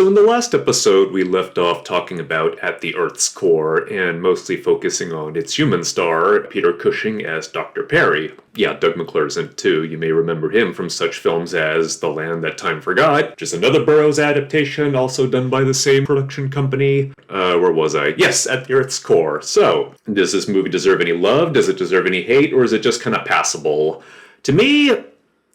So in the last episode, we left off talking about At the Earth's Core, and mostly focusing on its human star, Peter Cushing as Dr. Perry. Yeah, Doug McClure's in it too. You may remember him from such films as The Land That Time Forgot, which is another Burroughs adaptation, also done by the same production company. Where was I? Yes, At the Earth's Core. So, does this movie deserve any love? Does it deserve any hate? Or is it just kind of passable? To me,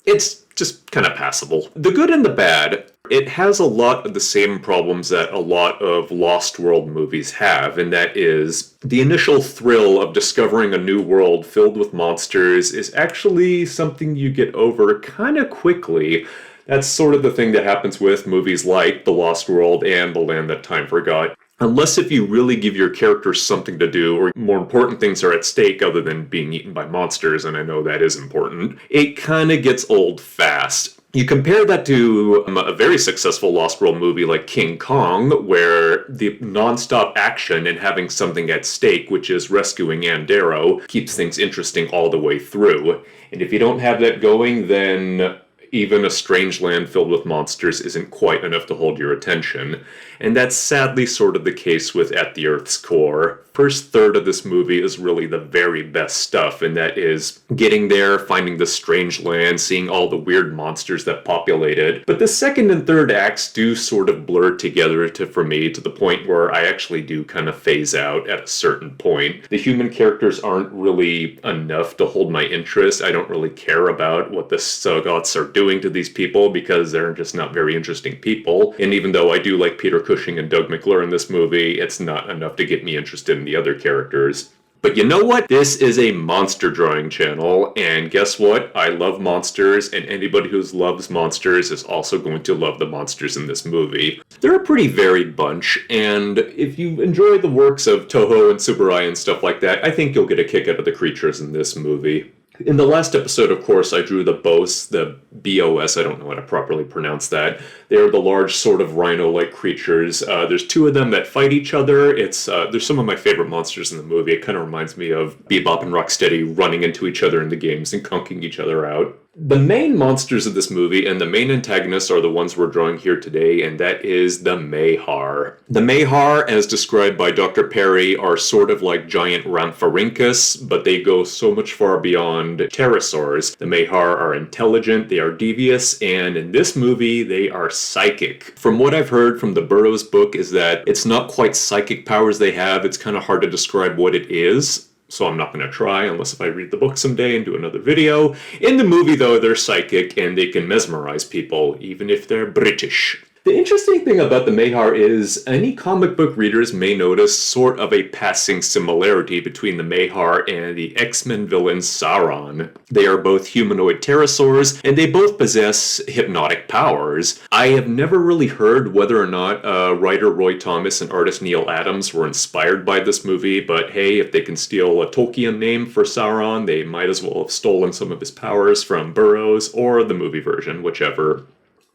it's just kind of passable. The good and the bad, it has a lot of the same problems that a lot of Lost World movies have, and that is the initial thrill of discovering a new world filled with monsters is actually something you get over kind of quickly. That's sort of the thing that happens with movies like The Lost World and The Land That Time Forgot. Unless if you really give your characters something to do, or more important things are at stake other than being eaten by monsters, and I know that is important, it kind of gets old fast. You compare that to a very successful Lost World movie like King Kong, where the non-stop action and having something at stake, which is rescuing Andero, keeps things interesting all the way through. And if you don't have that going, then even a strange land filled with monsters isn't quite enough to hold your attention. And that's sadly sort of the case with At the Earth's Core. First third of this movie is really the very best stuff, and that is getting there, finding the strange land, seeing all the weird monsters that populate it. But the second and third acts do sort of blur together for me to the point where I actually do kind of phase out at a certain point. The human characters aren't really enough to hold my interest. I don't really care about what the Sagots are doing to these people because they're just not very interesting people. And even though I do like Peter Cushing and Doug McClure in this movie, it's not enough to get me interested in the other characters. But you know what? This is a monster drawing channel, and guess what? I love monsters, and anybody who loves monsters is also going to love the monsters in this movie. They're a pretty varied bunch, and if you enjoy the works of Toho and Tsuburaya and stuff like that, I think you'll get a kick out of the creatures in this movie. In the last episode, of course, I drew the Bos, the B-O-S, I don't know how to properly pronounce that. They're the large sort of rhino-like creatures. There's two of them that fight each other. They're some of my favorite monsters in the movie. It kind of reminds me of Bebop and Rocksteady running into each other in the games and conking each other out. The main monsters of this movie and the main antagonists are the ones we're drawing here today, and that is the Mahar. The Mahar, as described by Dr. Perry, are sort of like giant Rhamphorhynchus, but they go so much far beyond pterosaurs. The Mahar are intelligent, they are devious, and in this movie, they are psychic. From what I've heard from the Burroughs book is that it's not quite psychic powers they have, it's kind of hard to describe what it is. So I'm not going to try unless if I read the book someday and do another video. In the movie, though, they're psychic and they can mesmerize people, even if they're British. The interesting thing about the Mahar is any comic book readers may notice sort of a passing similarity between the Mahar and the X-Men villain Sauron. They are both humanoid pterosaurs, and they both possess hypnotic powers. I have never really heard whether or not writer Roy Thomas and artist Neil Adams were inspired by this movie, but hey, if they can steal a Tolkien name for Sauron, they might as well have stolen some of his powers from Burroughs or the movie version, whichever.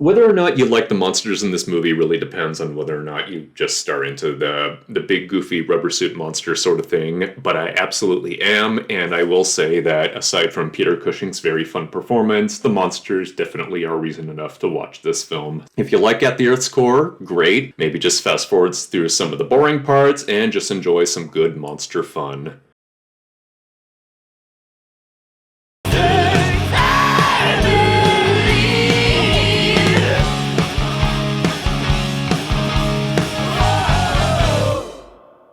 Whether or not you like the monsters in this movie really depends on whether or not you just are into the big goofy rubber suit monster sort of thing, but I absolutely am, and I will say that aside from Peter Cushing's very fun performance, the monsters definitely are reason enough to watch this film. If you like At the Earth's Core, great. Maybe just fast forwards through some of the boring parts and just enjoy some good monster fun.